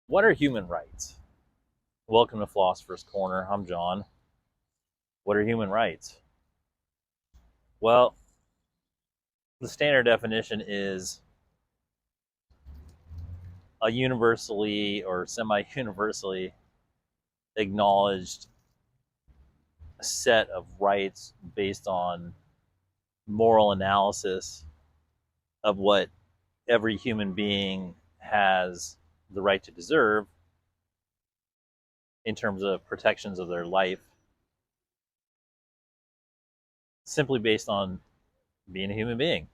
What are human rights? Welcome to Philosopher's Corner. I'm John. What are human rights? Well, the standard definition is a universally or semi universally acknowledged set of rights based on moral analysis of what every human being has the right to deserve in terms of protections of their life, simply based on being a human being.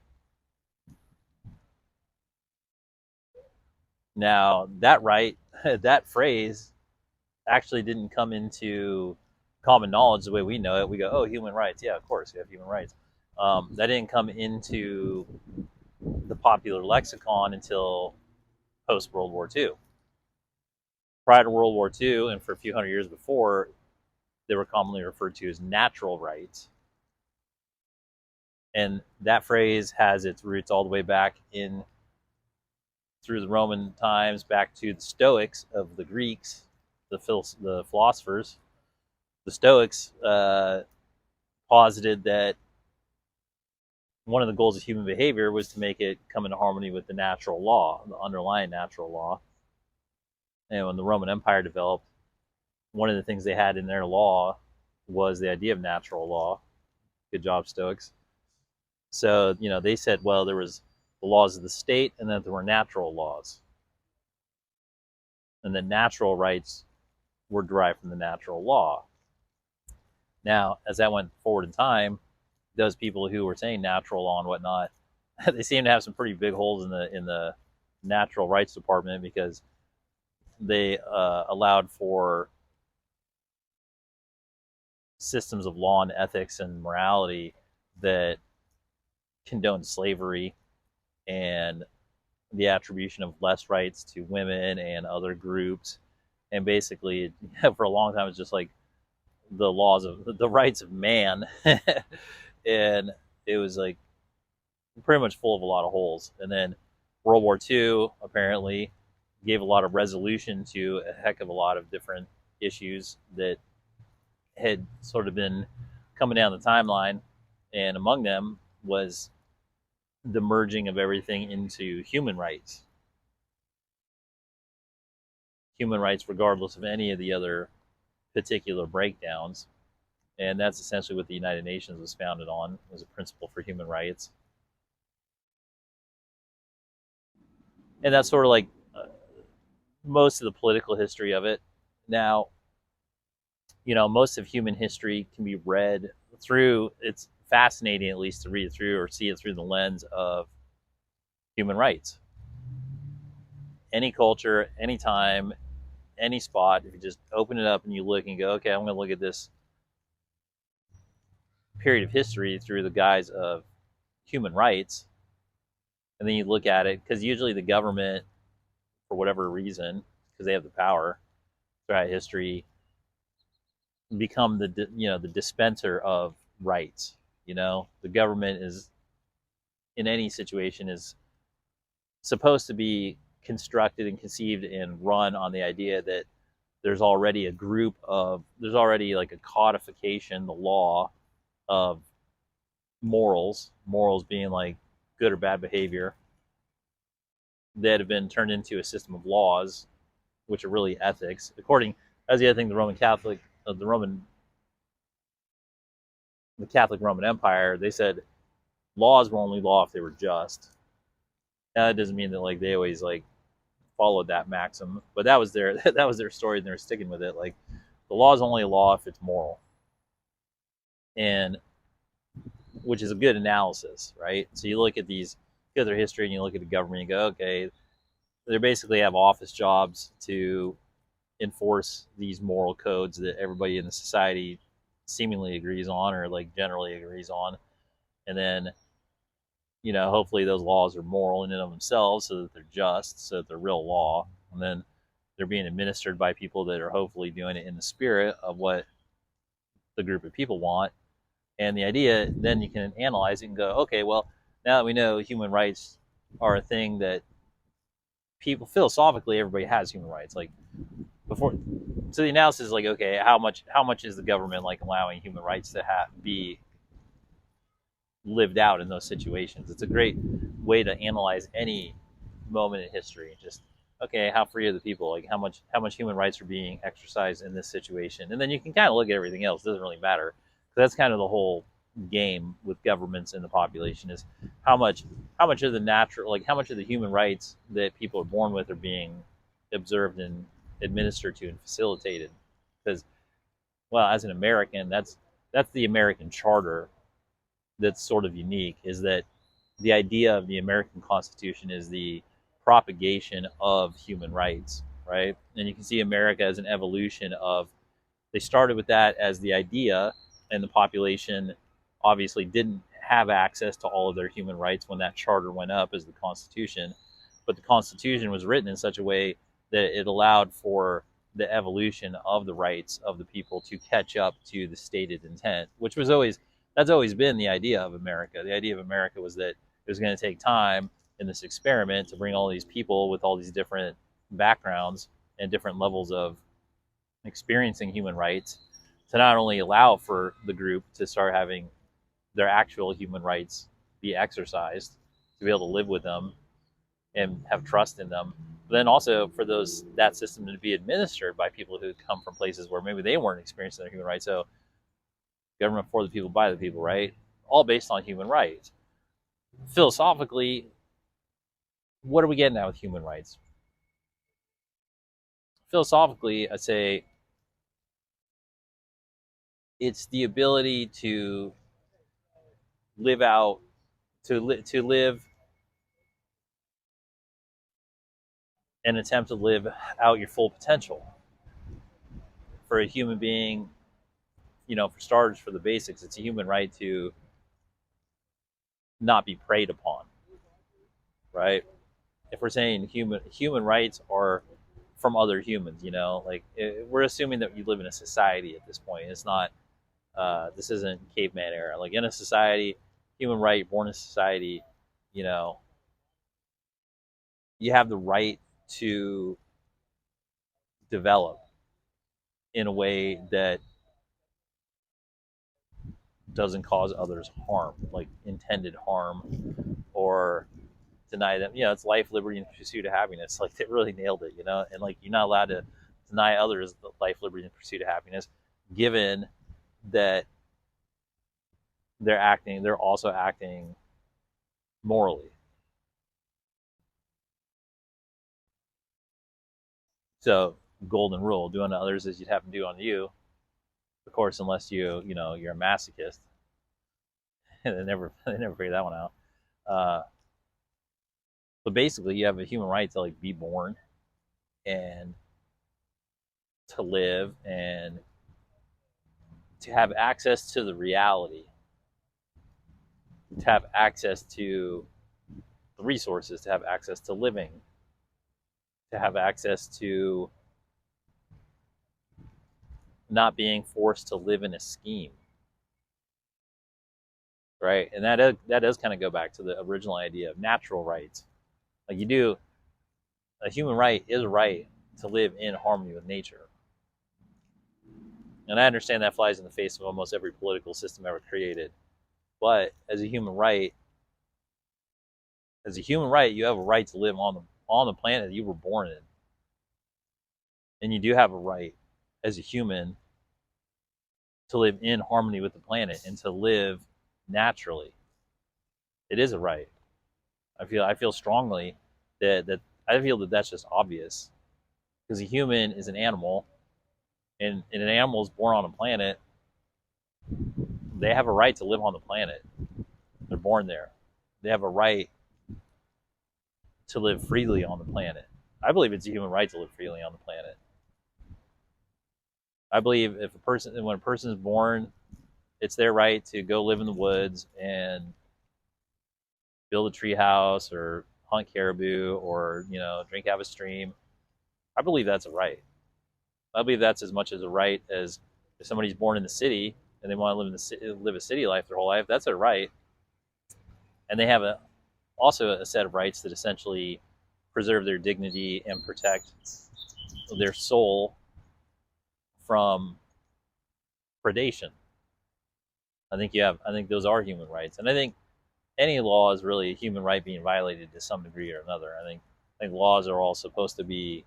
Now, that right, that phrase actually didn't come into common knowledge the way we know it. We go, oh, human rights. Yeah, of course, we have human rights. That didn't come into the popular lexicon until post World War II. Prior to World War II, and for a few hundred years before, they were commonly referred to as natural rights. And that phrase has its roots all the way back in through the Roman times, back to the Stoics of the Greeks, the philosophers. The Stoics posited that one of the goals of human behavior was to make it come into harmony with the natural law, the underlying natural law. And when the Roman Empire developed, one of the things they had in their law was the idea of natural law. Good job, Stoics. So, they said, well, there was the laws of the state, and then there were natural laws. And the natural rights were derived from the natural law. Now, as that went forward in time, those people who were saying natural law and whatnot, they seem to have some pretty big holes in the natural rights department, because they allowed for systems of law and ethics and morality that condoned slavery and the attribution of less rights to women and other groups. And basically, for a long time, it's just like the laws of the rights of man. And it was like pretty much full of a lot of holes. And then World War II apparently gave a lot of resolution to a heck of a lot of different issues that had sort of been coming down the timeline. And among them was the merging of everything into human rights. Human rights, regardless of any of the other particular breakdowns. And that's essentially what the United Nations was founded on, was a principle for human rights. And that's sort of like most of the political history of it. Now, most of human history can be read through, it's fascinating at least to read it through or see it through the lens of human rights. Any culture, any time, any spot, if you just open it up and you look and go, okay, I'm going to look at this period of history through the guise of human rights, and then you look at it, because usually the government, for whatever reason, because they have the power throughout history, become the dispenser of rights. The government is, in any situation, is supposed to be constructed and conceived and run on the idea that there's already like a codification, the law of morals being like good or bad behavior, that have been turned into a system of laws, which are really ethics. That's the other thing, the Catholic Roman Empire, they said laws were only law if they were just. Now, that doesn't mean that like they always like followed that maxim, but that was their story, and they're sticking with it. Like, the law is only a law if it's moral, and which is a good analysis, right? So you look at their history, and you look at the government, and you go, okay, they basically have office jobs to enforce these moral codes that everybody in the society seemingly agrees on, or like generally agrees on. And then, hopefully those laws are moral in and of themselves, so that they're just, so that they're real law. And then they're being administered by people that are hopefully doing it in the spirit of what the group of people want. And the idea, then you can analyze it and go, okay, well, now that we know human rights are a thing that people philosophically, everybody has human rights. Like before, so the analysis is like, okay, how much is the government like allowing human rights to be lived out in those situations? It's a great way to analyze any moment in history. Just okay, how free are the people? Like how much human rights are being exercised in this situation, and then you can kind of look at everything else. It doesn't really matter. That's kind of the whole game with governments and the population is how much of the natural, like how much of the human rights that people are born with are being observed and administered to and facilitated. Because, well, as an American, that's the American charter that's sort of unique, is that the idea of the American Constitution is the propagation of human rights, right? And you can see America as an evolution of, they started with that as the idea, and the population obviously didn't have access to all of their human rights when that charter went up as the Constitution. But the Constitution was written in such a way that it allowed for the evolution of the rights of the people to catch up to the stated intent, which was always, that's always been the idea of America. The idea of America was that it was going to take time in this experiment to bring all these people with all these different backgrounds and different levels of experiencing human rights to not only allow for the group to start having their actual human rights be exercised, to be able to live with them and have trust in them, but then also for that system to be administered by people who come from places where maybe they weren't experiencing their human rights. So government for the people, by the people, right? All based on human rights. Philosophically, what are we getting at with human rights? Philosophically, I'd say it's the ability to live out, to live and attempt to live out your full potential. For a human being, for starters, for the basics, it's a human right to not be preyed upon, right? If we're saying human rights are from other humans, we're assuming that you live in a society at this point. It's not, this isn't caveman era. Like in a society, human right, born in society, you have the right to develop in a way that doesn't cause others harm, like intended harm, or deny them. It's life, liberty, and pursuit of happiness. Like they really nailed it, and like you're not allowed to deny others the life, liberty, and pursuit of happiness, given that they're also acting morally. So golden rule: do unto others as you'd have them do unto you. Of course, unless you're a masochist. they never figured that one out. But basically, you have a human right to like be born and to live and to have access to the reality, to have access to the resources, to have access to living, to have access to not being forced to live in a scheme, right? And that does kind of go back to the original idea of natural rights. Like a human right is a right to live in harmony with nature. And I understand that flies in the face of almost every political system ever created. But as a human right, you have a right to live on the planet that you were born in. And you do have a right as a human to live in harmony with the planet and to live naturally. It is a right. I feel strongly that I feel that that's just obvious, because a human is an animal, and an animal is born on a planet. They have a right to live on the planet. They're born there. They have a right to live freely on the planet. I believe it's a human right to live freely on the planet. I believe when a person is born, it's their right to go live in the woods and build a tree house or hunt caribou or drink out of a stream. I believe that's a right. I believe that's as much as a right as if somebody's born in the city and they want to live a city life their whole life. That's a right, and they have also a set of rights that essentially preserve their dignity and protect their soul from predation. I think those are human rights, and I think any law is really a human right being violated to some degree or another. I think laws are all supposed to be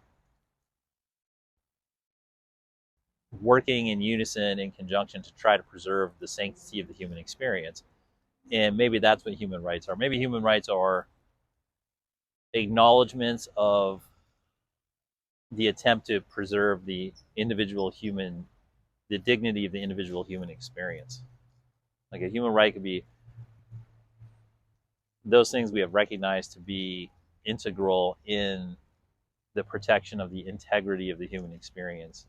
working in unison, in conjunction, to try to preserve the sanctity of the human experience. And maybe that's what human rights are. Maybe human rights are acknowledgments of the attempt to preserve the dignity of the individual human experience. Like a human right could be those things we have recognized to be integral in the protection of the integrity of the human experience,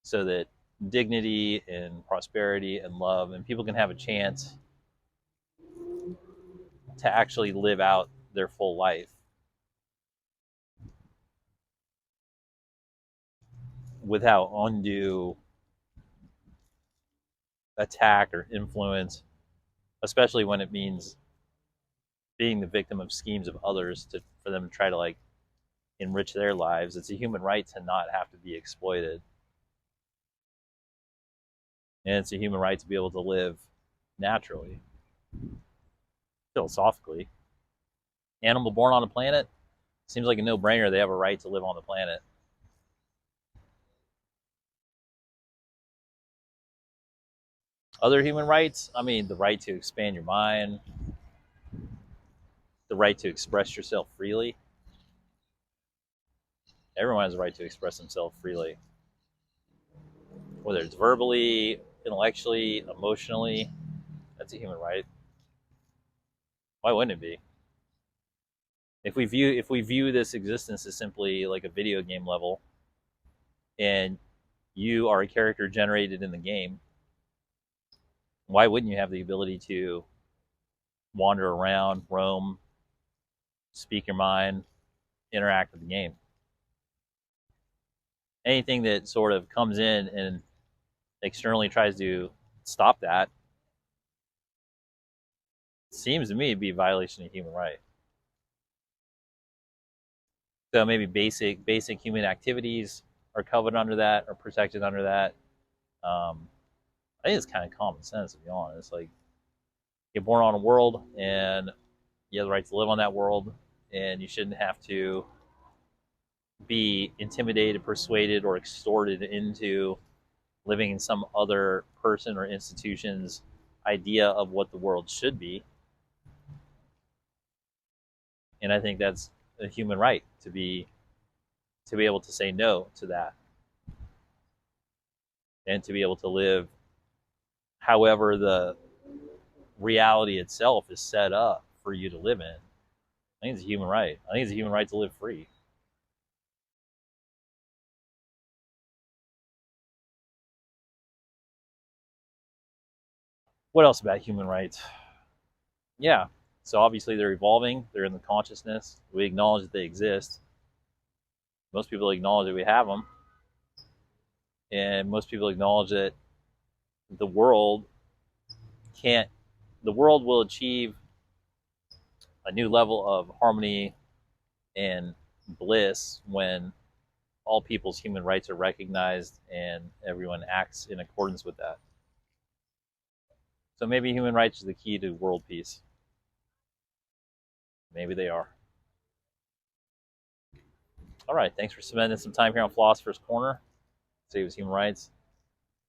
so that dignity and prosperity and love and people can have a chance to actually live out their full life without undue attack or influence, especially when it means being the victim of schemes of others for them to try to like enrich their lives. It's a human right to not have to be exploited. And it's a human right to be able to live naturally, philosophically. Animal born on the planet, seems like a no-brainer. They have a right to live on the planet. Other human rights, I mean, the right to expand your mind, the right to express yourself freely. Everyone has a right to express themselves freely, whether it's verbally, intellectually, emotionally. That's a human right. Why wouldn't it be? If we view this existence as simply like a video game level, and you are a character generated in the game, why wouldn't you have the ability to wander around, roam, speak your mind, interact with the game? Anything that sort of comes in and externally tries to stop that seems to me to be a violation of human right. So maybe basic human activities are covered under that, or protected under that. I think it's kind of common sense, to be honest. Like, you're born on a world, and you have the right to live on that world, and you shouldn't have to be intimidated, persuaded, or extorted into living in some other person or institution's idea of what the world should be. And I think that's a human right to be able to say no to that, and to be able to live however the reality itself is set up for you to live in. I think it's a human right. I think it's a human right to live free. What else about human rights? Yeah, so obviously they're evolving. They're in the consciousness. We acknowledge that they exist. Most people acknowledge that we have them, and most people acknowledge that the world can't. The world will achieve a new level of harmony and bliss when all people's human rights are recognized and everyone acts in accordance with that. So maybe human rights is the key to world peace. Maybe they are. All right, thanks for spending some time here on Philosopher's Corner. Say it was human rights.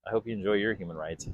I hope you enjoy your human rights.